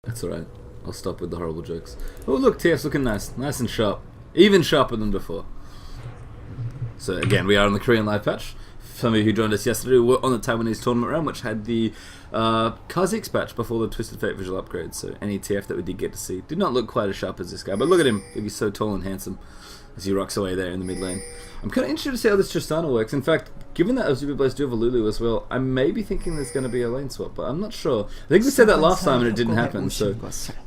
That's alright. I'll stop with the horrible jokes. Oh look, TF's looking nice. Nice and sharp. Even sharper than before. So again, we are on the Korean live patch. Some of you who joined us yesterday were on the Taiwanese tournament round, which had the Kha'Zix patch before the Twisted Fate visual upgrade. So any TF that we did get to see did not look quite as sharp as this guy. But look at him. He's so tall and handsome as he rocks away there in the mid lane. I'm kind of interested to see how this Tristana works. In fact, given that AZB Blaze do have a Lulu as well, I may be thinking there's going to be a lane swap, but I'm not sure. I think we said that last time and it didn't happen, so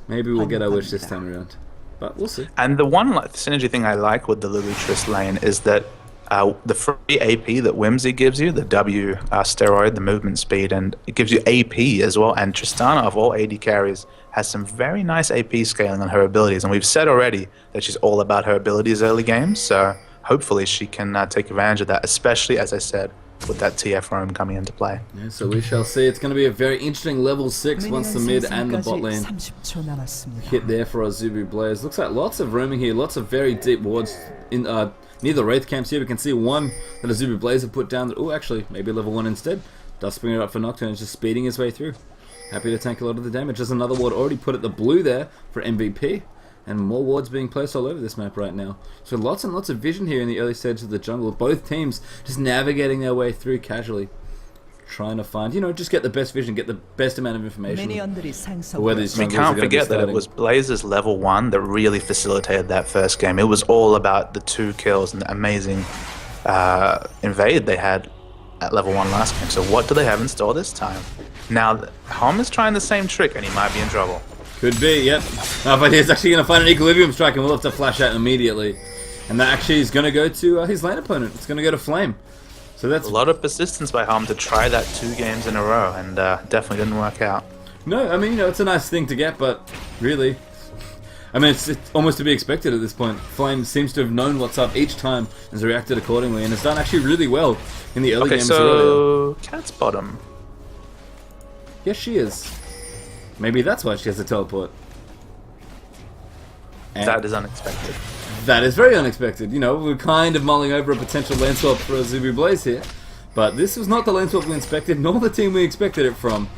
maybe we'll get our wish this time around. But we'll see. And the one synergy thing I like with the Lulu Trist lane is that the free AP that Whimsy gives you, the W steroid, the movement speed, and it gives you AP as well. And Tristana, of all AD carries, has some very nice AP scaling on her abilities. And we've said already that she's all about her abilities early games, so hopefully she can take advantage of that, especially, as I said, with that TF roam coming into play. Yeah, so we shall see. It's going to be a very interesting level 6 once the mid and the bot lane hit there for AZB Blaze. Looks like lots of roaming here, lots of very deep wards in near the Wraith camps here. We can see one that AZB Blaze have put down. That, oh, actually, maybe level 1 instead. Does bring it up for Nocturne. It's just speeding his way through. Happy to tank a lot of the damage. There's another ward already put at the blue there for MVP. And more wards being placed all over this map right now. So lots and lots of vision here in the early stages of the jungle. Both teams just navigating their way through casually. Trying to find, just get the best vision, get the best amount of information. We can't forget that it was Blaze's level 1 that really facilitated that first game. It was all about the 2 kills and the amazing invade they had at level 1 last game. So what do they have in store this time? Now, Hom is trying the same trick and he might be in trouble. Could be, yep. But he's actually going to find an Equilibrium strike and we'll have to flash out immediately. And that actually is going to go to his lane opponent. It's going to go to Flame. So that's a lot of persistence by Hom to try that 2 games in a row, and definitely didn't work out. No, I mean, it's a nice thing to get, but really, I mean, it's almost to be expected at this point. Flame seems to have known what's up each time and has reacted accordingly, and has done actually really well in the early games earlier. Cat's bottom. Yes, she is. Maybe that's why she has a teleport. And that is unexpected. That is very unexpected. We're kind of mulling over a potential lane swap for AZB Blaze here. But this was not the lane swap we expected, nor the team we expected it from.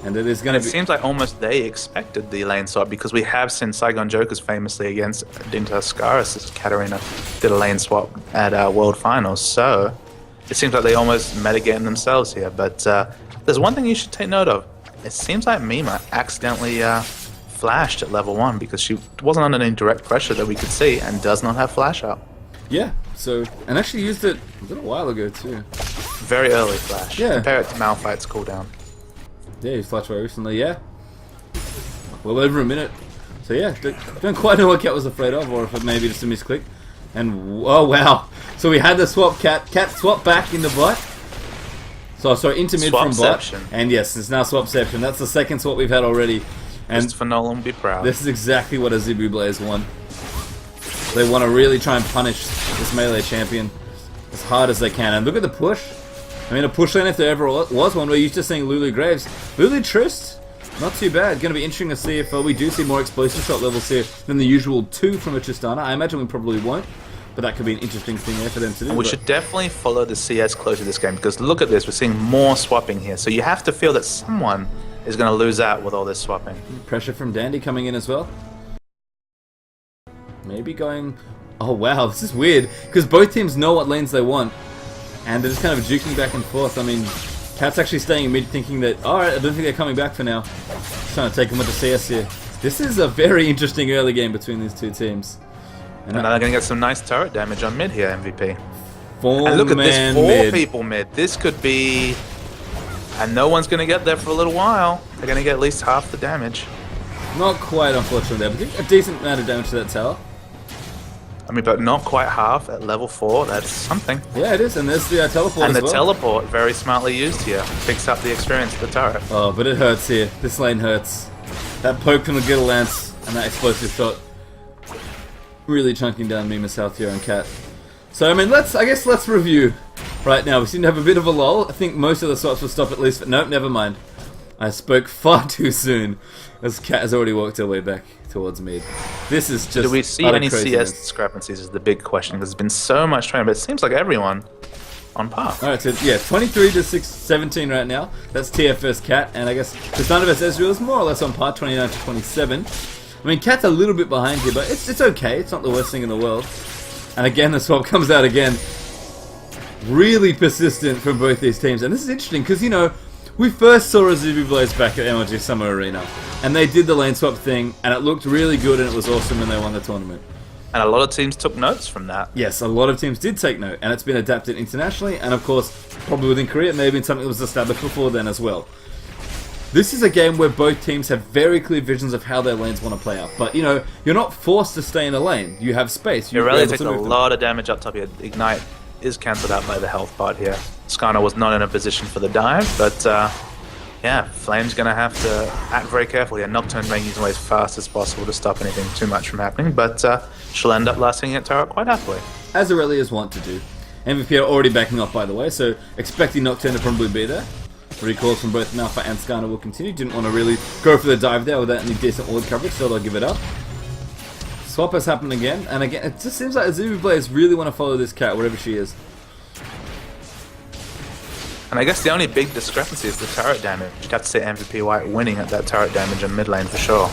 And it is going to be... It seems like almost they expected the lane swap, because we have seen Saigon Jokers famously against Dinta Scaris. Katarina did a lane swap at World Finals, so it seems like they almost metagame themselves here. But there's one thing you should take note of. It seems like Mima accidentally flashed at level 1 because she wasn't under any direct pressure that we could see and does not have flash up. Yeah, so, and actually used it a little while ago too. Very early flash. Yeah. Compare it to Malphite's cooldown. Yeah, he flashed very recently, yeah. Well over a minute. So yeah, don't quite know what Cat was afraid of, or if it maybe just a misclick. And, oh wow. So we had the swap, Cat swap back in the bot. So, sorry, into mid from bot. And yes, it's now swapception. That's the second swap we've had already. And Christopher Nolan, be proud. This is exactly what AZB Blaze want. They want to really try and punish this melee champion as hard as they can. And look at the push. I mean, a push lane if there ever was one. We're used to seeing Lulu Graves. Lulu Trist, not too bad. Going to be interesting to see if we do see more explosive shot levels here than the usual 2 from a Tristana. I imagine we probably won't. But that could be an interesting thing there for them to do. And we should definitely follow the CS closer this game, because look at this, we're seeing more swapping here. So you have to feel that someone is going to lose out with all this swapping. Pressure from Dandy coming in as well. Maybe going... Oh wow, this is weird, because both teams know what lanes they want. And they're just kind of juking back and forth. I mean, Cat's actually staying in mid thinking that, alright, I don't think they're coming back for now. Just trying to take them with the CS here. This is a very interesting early game between these two teams. And now they're going to get some nice turret damage on mid here, MVP. And look at this, 4 people mid. This could be... And no one's going to get there for a little while. They're going to get at least half the damage. Not quite, unfortunately, but a decent amount of damage to that tower. I mean, but not quite half at level 4. That's something. Yeah, it is, and there's the teleport and as the teleport, very smartly used here. Picks up the experience of the turret. Oh, but it hurts here. This lane hurts. That poke from the Gittle Lance and that explosive shot really chunking down Mima's health here on Cat. So, I mean, I guess let's review right now. We seem to have a bit of a lull. I think most of the swaps will stop at least, but nope, never mind. I spoke far too soon, as Cat has already walked her way back towards mid. This is just... Do we see any CS discrepancies is the big question, because there's been so much training, but it seems like everyone on par. Alright, so yeah, 23 to 17 right now. That's TF vs Cat, and I guess Tristana vs Ezreal is more or less on par, 29 to 27. I mean, Cat's a little bit behind here, but it's okay. It's not the worst thing in the world. And again, the swap comes out again. Really persistent from both these teams. And this is interesting because, you know, we first saw AZB Blaze back at MLG Summer Arena. And they did the lane swap thing, and it looked really good, and it was awesome when they won the tournament. And a lot of teams took notes from that. Yes, a lot of teams did take note, and it's been adapted internationally, and of course, probably within Korea, it may have been something that was established before then as well. This is a game where both teams have very clear visions of how their lanes want to play out. But, you know, you're not forced to stay in a lane. You have space. Irelia takes a lot of damage up top here. Ignite is cancelled out by the health bot here. Skarner was not in a position for the dive, but yeah, Flame's going to have to act very carefully. And Nocturne's making his way as fast as possible to stop anything too much from happening, but she'll end up lasting at turret quite happily. As Irelia's want to do. MvP are already backing off, by the way, so expecting Nocturne to probably be there. Recalls from both Nalfa and Skarner will continue. Didn't want to really go for the dive there without any decent ward coverage, so they'll give it up. Swap has happened again, and again, it just seems like AZB players really want to follow this cat wherever she is. And I guess the only big discrepancy is the turret damage. You'd have to say MVP White winning at that turret damage in mid lane for sure.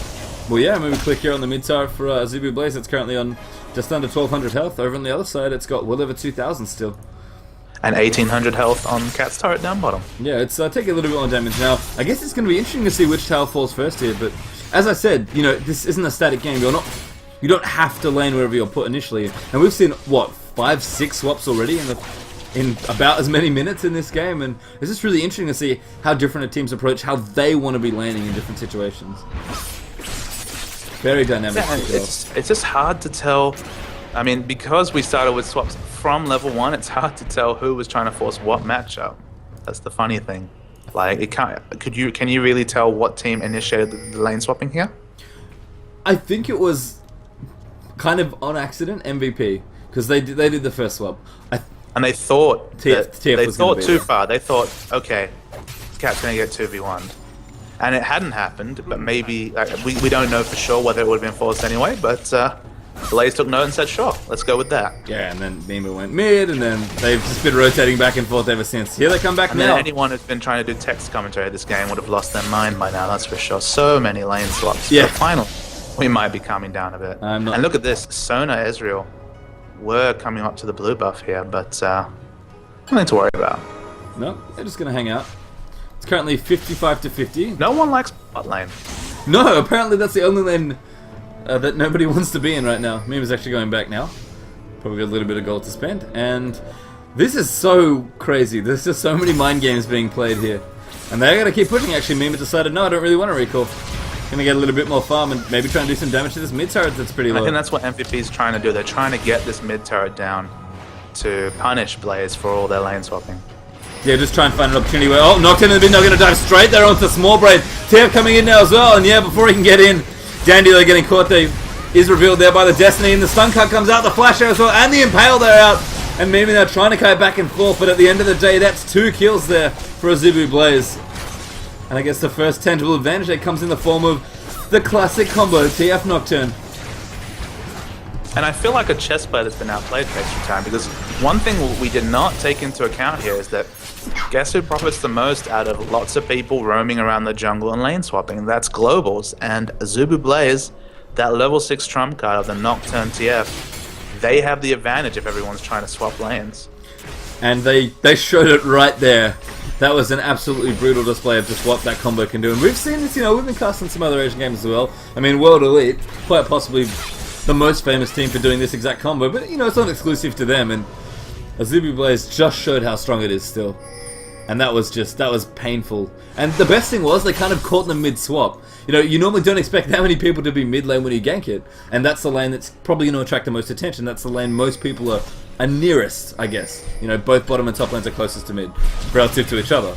Well, yeah, maybe click here on the mid turret for AZB Blaze. It's currently on just under 1200 health. Over on the other side, it's got well over 2000 still. And 1800 health on Cat's turret down bottom. Yeah, it's taking a little bit more damage now. I guess it's going to be interesting to see which tower falls first here, but as I said, you know, this isn't a static game. You don't have to lane wherever you're put initially. And we've seen, what, 5-6 swaps already in about as many minutes in this game, and it's just really interesting to see how different a teams approach how they want to be laning in different situations. Very dynamic. Yeah, it's just hard to tell. I mean, because we started with swaps from level 1, it's hard to tell who was trying to force what matchup. That's the funny thing. Like, it can't. Can you really tell what team initiated the lane swapping here? I think it was kind of on accident MVP, because they did the first swap. And they thought they thought too far. They thought, okay, Cat's gonna get 2v1'd. And it hadn't happened, but maybe we don't know for sure whether it would have been forced anyway, but Blaze took note and said, sure, let's go with that. Yeah, and then Nemo went mid, and then they've just been rotating back and forth ever since. Here they come back and now. Then anyone who's been trying to do text commentary this game would have lost their mind by now, that's for sure. So many lane swaps. Yeah. But finally, we might be calming down a bit. And look at this, Sona, Ezreal were coming up to the blue buff here, but nothing to worry about. No, they're just going to hang out. It's currently 55 to 50. No one likes bot lane. No, apparently that's the only lane that nobody wants to be in right now. Mima's actually going back now. Probably got a little bit of gold to spend. And this is so crazy. There's just so many mind games being played here. And they're going to keep pushing, actually. Mima decided, no, I don't really want to recall. Going to get a little bit more farm and maybe try and do some damage to this mid turret that's pretty low. I think that's what MvP's trying to do. They're trying to get this mid turret down to punish Blaze for all their lane swapping. Yeah, just try and find an opportunity where... Oh, Nocturne in the mid now going to dive straight there onto Small Brain. TF coming in now as well, and yeah, before he can get in, Dandelion getting caught there is revealed there by the Destiny, and the stun cut comes out, the flash there as well, and the Impale there out. And Mimi now trying to kite back and forth, but at the end of the day, that's 2 kills there for AZB Blaze. And I guess the first tangible advantage that comes in the form of the classic combo, TF Nocturne. And I feel like a chess player that's been outplayed for extra time, because one thing we did not take into account here is that guess who profits the most out of lots of people roaming around the jungle and lane swapping? That's Globals. And AZB Blaze, that level 6 trump card of the Nocturne TF, they have the advantage if everyone's trying to swap lanes. And they showed it right there. That was an absolutely brutal display of just what that combo can do. And we've seen this, you know, we've been casting some other Asian games as well. I mean, World Elite, quite possibly the most famous team for doing this exact combo, but, you know, it's not exclusive to them. And AZB Blaze just showed how strong it is still. And that was painful. And the best thing was, they kind of caught them mid-swap. You know, you normally don't expect that many people to be mid-lane when you gank it. And that's the lane that's probably going to attract the most attention. That's the lane most people are nearest, I guess. You know, both bottom and top lanes are closest to mid, relative to each other.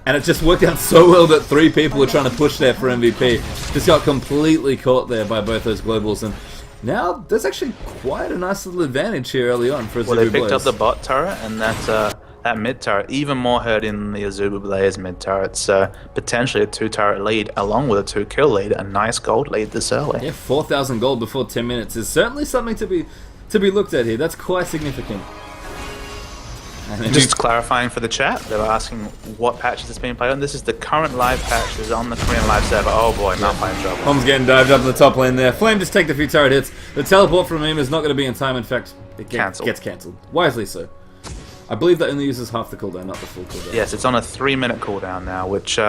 And it just worked out so well that 3 people were trying to push there for MVP. Just got completely caught there by both those globals. And now, there's actually quite a nice little advantage here early on for AZB Blaze. Well, they picked up the bot turret, and that mid turret even more hurt in the AZB Blaze mid turret. So potentially a 2-turret lead, along with a 2-kill lead, a nice gold lead this early. Yeah, 4,000 gold before 10 minutes is certainly something to be looked at here. That's quite significant. Just clarifying for the chat, they were asking what patches it's being played on. This is the current live patch that's on the Korean live server. Oh boy, Malphite in trouble. Hom's getting dived up in the top lane there. Flame just take a few turret hits. The teleport from him is not going to be in time. In fact, it gets cancelled. Wisely so. I believe that only uses half the cooldown, not the full cooldown. Yes, it's on a 3-minute cooldown now, which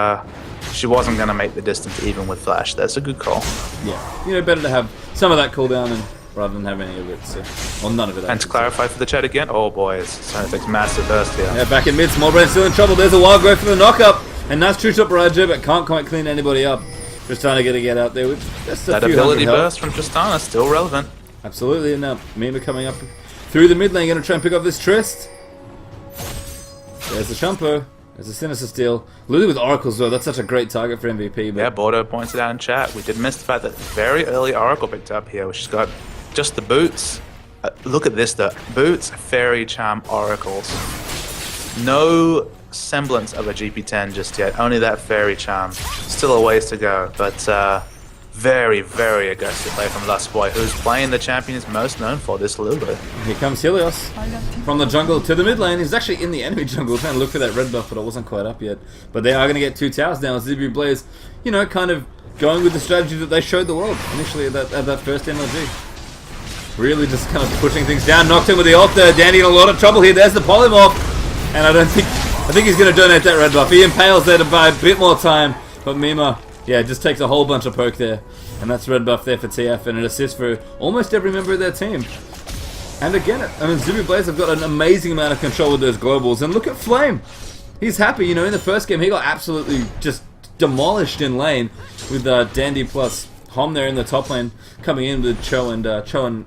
she wasn't going to make the distance even with Flash. That's a good call. Yeah, you know, better to have some of that cooldown and rather than have any of it, so, well, none of it. And to clarify for the chat again, oh boy, Sona takes massive burst here. Yeah, back in mid, Smallbrain still in trouble. There's a wild growth for the knock-up, and nice true shot barrage, but can't quite clean anybody up. Tristana going to get out there with just a few ability burst from Tristana, still relevant. Absolutely, and now Mima coming up through the mid lane, going to try and pick up this Trist. There's the Shumpo. There's a Sinister Steel. Lulu with Oracle as well. That's such a great target for MVP. But yeah, Bordeaux points it out in chat. We did miss the fact that very early Oracle picked up here. She's got just the boots. Look at this though. Boots, Fairy Charm, Oracles. No semblance of a GP10 just yet. Only that Fairy Charm. Still a ways to go. But very, very aggressive play from Lustboy, who's playing the champion is most known for this Lulu. Here comes Helios from the jungle to the mid lane. He's actually in the enemy jungle trying to look for that red buff, but it wasn't quite up yet. But they are going to get 2 towers now. ZB Blaze, you know, kind of going with the strategy that they showed the world initially at that first MLG. Really just kind of pushing things down. Knocked him with the ult there. Dandy in a lot of trouble here. There's the polymorph. And I think he's going to donate that red buff. He impales there to buy a bit more time. But Mima, yeah, just takes a whole bunch of poke there. And that's red buff there for TF and an assist for almost every member of their team. And again, I mean, ZB Blaze have got an amazing amount of control with those globals. And look at Flame. He's happy, you know, in the first game he got absolutely just demolished in lane with Dandy plus Hom there in the top lane coming in with Cho and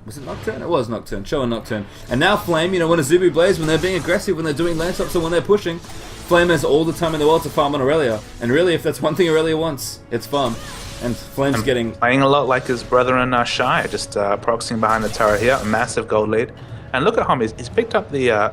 was it Nocturne? It was Nocturne. Cho and Nocturne. And now Flame, you know, when a ZB Blaze, when they're being aggressive, when they're doing lane stops or when they're pushing, Flame has all the time in the world to farm on Aurelia. And really, if that's one thing Aurelia wants, it's farm. And Flame's getting... playing a lot like his brother in Shy, just proxying behind the turret here, a massive gold lead. And look at Hom, he's picked up the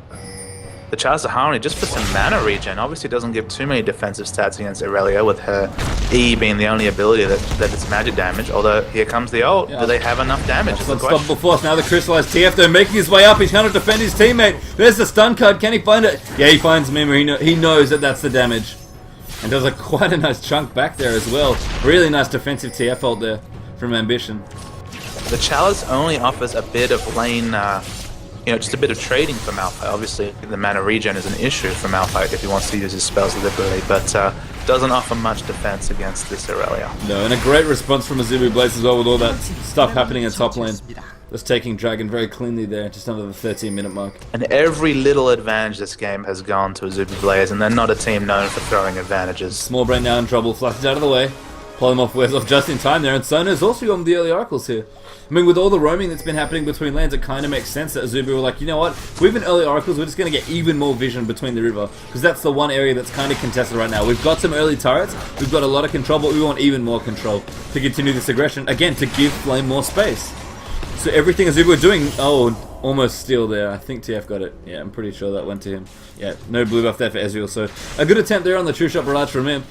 Chalice of Harmony just for some mana regen. Obviously doesn't give too many defensive stats against Aurelia, with her E being the only ability that it's magic damage. Although, here comes the ult. Yeah. Do they have enough damage? That's unstoppable force. Now the crystallized TF, though, making his way up. He's trying to defend his teammate. There's the stun card. Can he find it? Yeah, he finds Mima. He knows that that's the damage. And does quite a nice chunk back there as well. Really nice defensive TF ult there from Ambition. The Chalice only offers a bit of lane, you know, just a bit of trading for Malphite. Obviously, the mana regen is an issue for Malphite if he wants to use his spells deliberately, but doesn't offer much defense against this Aurelia. No, and a great response from a ZB Blaze as well with all that stuff happening in top lane. Just taking Dragon very cleanly there, just under the 13-minute mark. And every little advantage this game has gone to a ZB Blaze, and they're not a team known for throwing advantages. Smallbrain now in trouble, flashes out of the way. Polymorph wears off just in time there, and Sona's also on the early oracles here. I mean, with all the roaming that's been happening between lanes, it kind of makes sense that Azubu were like, you know what, we've been early oracles, we're just going to get even more vision between the river, because that's the one area that's kind of contested right now. We've got some early turrets, we've got a lot of control, but we want even more control to continue this aggression, again, to give Flame more space. So everything Azubu were doing, oh, almost steal there. I think TF got it. Yeah, I'm pretty sure that went to him. Yeah, no blue buff there for Ezreal, so a good attempt there on the true shot barrage from him.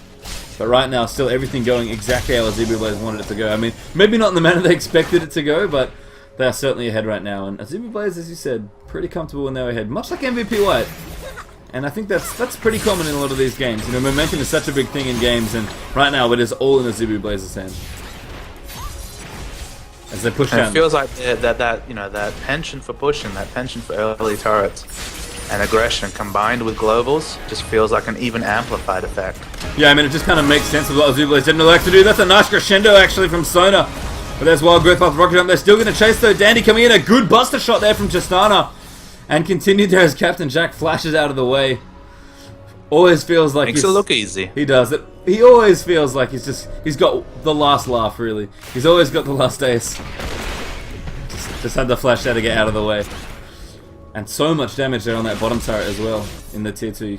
But right now, still everything going exactly how ZB Blaze wanted it to go. I mean, maybe not in the manner they expected it to go, but they are certainly ahead right now. And ZB Blaze, as you said, pretty comfortable when they were ahead, much like MVP White. And I think that's pretty common in a lot of these games. You know, momentum is such a big thing in games, and right now it is all in the ZB Blaze's hands. As they push down. It feels like that penchant for pushing, that penchant for early turrets and aggression combined with globals just feels like an even amplified effect. Yeah, I mean, it just kind of makes sense of what ZB Blaze didn't elect to do. That's a nice crescendo actually from Sona. But there's Wild Growth off Rocket Jump. They're still going to chase though. Dandy coming in, a good buster shot there from Tristana. And continued there as Captain Jack flashes out of the way. Always feels like makes it look easy. He does it. He always feels like he's got the last laugh, really. He's always got the last ace. Just had the flash there to get out of the way. And so much damage there on that bottom turret as well in the tier 2.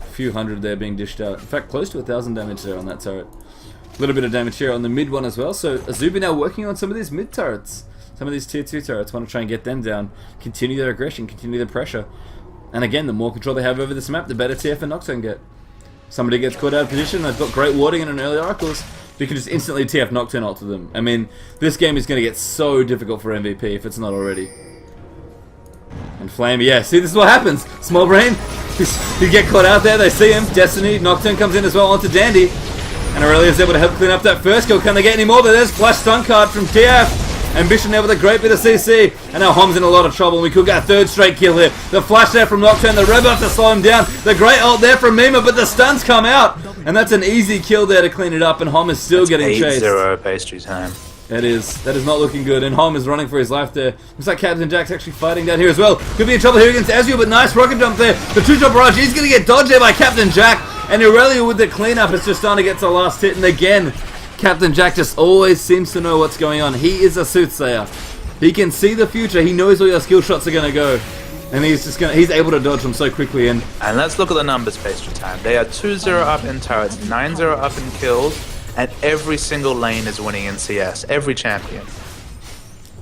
A few hundred there being dished out. In fact, close to 1,000 damage there on that turret. A little bit of damage here on the mid one as well. So Azubi now working on some of these mid turrets. Some of these tier 2 turrets. Want to try and get them down. Continue their aggression. Continue their pressure. And again, the more control they have over this map, the better TF and Nocturne get. Somebody gets caught out of position. They've got great warding and an early oracles. You can just instantly TF Nocturne ult to them. I mean, this game is going to get so difficult for MVP if it's not already. And And Flame, yeah, see, this is what happens. Small brain, you get caught out there, they see him. Destiny, Nocturne comes in as well onto Dandy. And Aurelia's able to help clean up that first kill. Can they get any more? But there's Flash Stun Card from TF. Ambition there with a great bit of CC. And now Hom's in a lot of trouble. We could get a third straight kill here. The flash there from Nocturne. The red buff to slow him down. The great ult there from Mima. But the stuns come out. And that's an easy kill there to clean it up. And Hom is still getting chased. 8-0 pastry time. It is. That is not looking good. And Hom is running for his life there. Looks like Captain Jack's actually fighting down here as well. Could be in trouble here against Ezreal. But nice rocket jump there. The two-shot barrage. He's going to get dodged there by Captain Jack. And Aurelia with the cleanup. It's just starting to get to the last hit. And again, Captain Jack just always seems to know what's going on. He is a soothsayer. He can see the future. He knows where your skill shots are going to go. And he's able to dodge them so quickly. And let's look at the numbers, pastry time. They are 2-0 up in turrets, 9-0 up in kills, and every single lane is winning in CS. Every champion.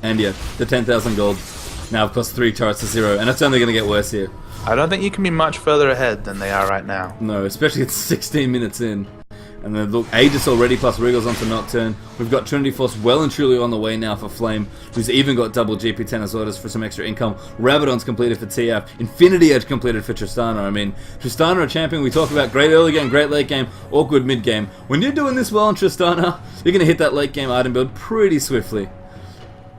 And yeah, the 10,000 gold. Now, of course, 3 turrets to 0. And it's only going to get worse here. I don't think you can be much further ahead than they are right now. No, especially it's 16 minutes in. And then look, Aegis already plus Wriggles onto Nocturne. We've got Trinity Force well and truly on the way now for Flame, who's even got double GP10 as well just for some extra income. Rabadon's completed for TF. Infinity Edge completed for Tristana. I mean, Tristana, a champion we talk about, great early game, great late game, awkward mid game. When you're doing this well on Tristana, you're going to hit that late game item build pretty swiftly.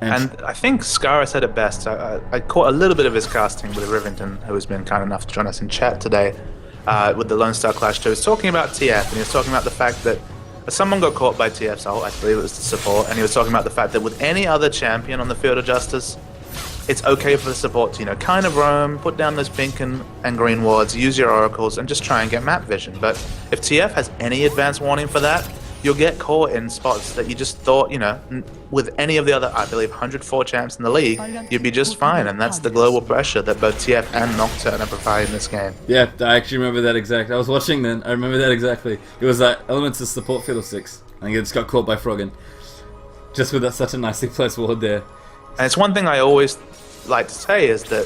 And I think Skara said it best. I caught a little bit of his casting with Rivington, who has been kind enough to join us in chat today. With the Lone Star Clash 2, he was talking about TF, and he was talking about the fact that someone got caught by TF's ult, I believe it was the support, and he was talking about the fact that with any other champion on the field of justice, it's okay for the support to, kind of roam, put down those pink and green wards, use your oracles, and just try and get map vision. But if TF has any advance warning for that, you'll get caught in spots that you just thought, with any of the other, I believe, 104 champs in the league, you'd be just fine. And that's the global pressure that both TF and Nocturne are providing in this game. Yeah, I actually remember that exact. I was watching then. I remember that exactly. It was Elements of Support Fiddlesticks. And he just got caught by Froggen. Just with such a nicely placed ward there. And it's one thing I always like to say is that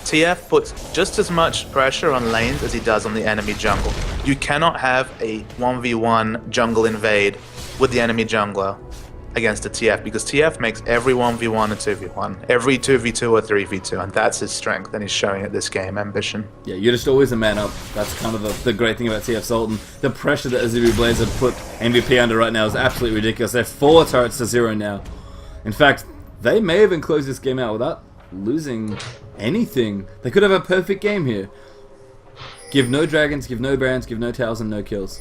TF puts just as much pressure on lanes as he does on the enemy jungle. You cannot have a 1v1 jungle invade with the enemy jungler against a TF, because TF makes every 1v1 a 2v1, every 2v2 or 3v2, and that's his strength, and he's showing it this game, Ambition. Yeah, you're just always a man up. That's kind of the great thing about TF Sultan. The pressure that AZB Blaze have put MvP under right now is absolutely ridiculous. They're 4 turrets to 0 now. In fact, they may even close this game out without losing anything. They could have a perfect game here. Give no dragons, give no barons, give no towers, and no kills.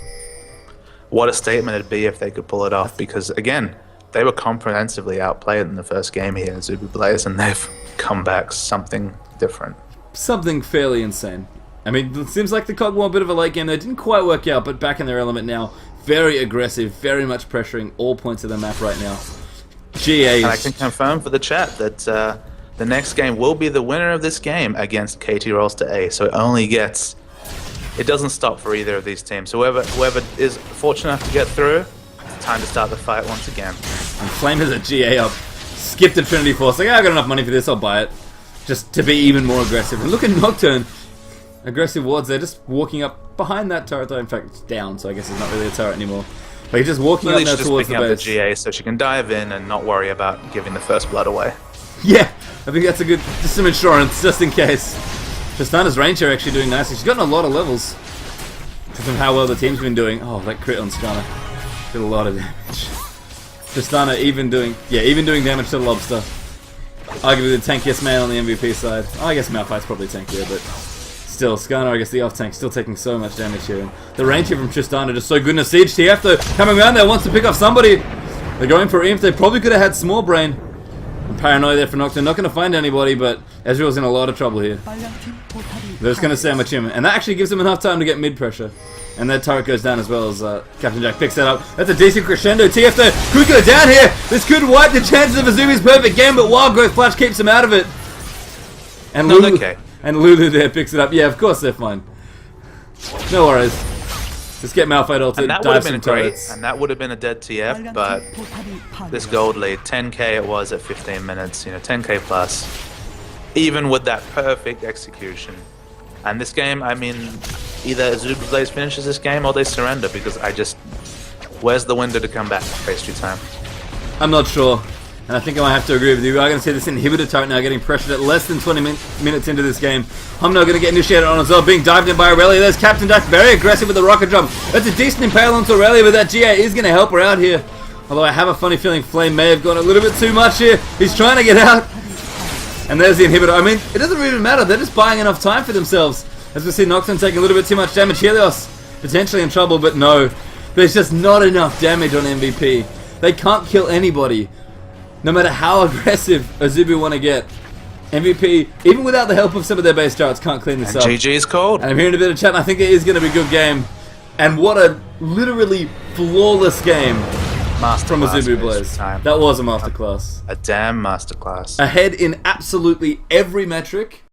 What a statement it'd be if they could pull it off, because again, they were comprehensively outplayed in the first game here in AZB Blaze, and they've come back something different. Something fairly insane. I mean, it seems like the COG won a bit of a late game. They didn't quite work out, but back in their element now. Very aggressive, very much pressuring all points of the map right now. GA. And I can confirm for the chat that the next game will be the winner of this game against KT rolls to A. So it doesn't stop for either of these teams. So whoever is fortunate enough to get through, it's time to start the fight once again. And Flame has a GA up. Skip the Trinity Force. Like, I got enough money for this, I'll buy it. Just to be even more aggressive. And look at Nocturne. Aggressive wards there, just walking up behind that turret. In fact, it's down, so I guess it's not really a turret anymore. But he's just walking up now towards the base. The GA so she can dive in and not worry about giving the first blood away. Yeah, I think that's just some insurance, just in case. Tristana's range here actually doing nicely. She's gotten a lot of levels from how well the team's been doing. Oh, that crit on Skana did a lot of damage. Tristana even doing damage to the lobster. Arguably the tankiest man on the MVP side. Oh, I guess Malphite's probably tankier, but still, Skana, I guess the off tank, still taking so much damage here. And the range here from Tristana just so good in a siege. TF though coming around there, wants to pick off somebody. They're going for Imp. They probably could have had Small Brain. And Paranoia there for Nocturne. Not going to find anybody, but Ezreal's in a lot of trouble here. They're just going to sandwich him. And that actually gives him enough time to get mid pressure. And that turret goes down as well as Captain Jack picks that up. That's a decent crescendo. TF though could go down here. This could wipe the chances of Azumi's perfect game, but Wild Growth Flash keeps him out of it. And Lulu there picks it up. Yeah, of course they're fine. No worries. Just get Malphite ulted, and that would have been great, turrets. and that would have been a dead TF, but this gold lead, 10k it was at 15 minutes, 10k plus, even with that perfect execution. And this game, I mean, either AZB Blaze finishes this game or they surrender, because where's the window to come back? Pastry time. I'm not sure. And I think I might have to agree with you. We are going to see this inhibitor turret now getting pressured at less than 20 minutes into this game. Humno going to get initiated on as well, being dived in by Aurelia. There's Captain Duck, very aggressive with the rocket jump. That's a decent impale onto Aurelia, but that GA is going to help her out here. Although I have a funny feeling Flame may have gone a little bit too much here. He's trying to get out. And there's the inhibitor. I mean, it doesn't even matter. They're just buying enough time for themselves. As we see Nocturne taking a little bit too much damage. Helios potentially in trouble, but no. There's just not enough damage on MVP. They can't kill anybody. No matter how aggressive AZB want to get. MVP, even without the help of some of their base charts, can't clean this up. GG's called. And I'm hearing a bit of chat, and I think it is going to be a good game. And what a literally flawless game from AZB Blaze. That was a masterclass. A damn masterclass. Ahead in absolutely every metric.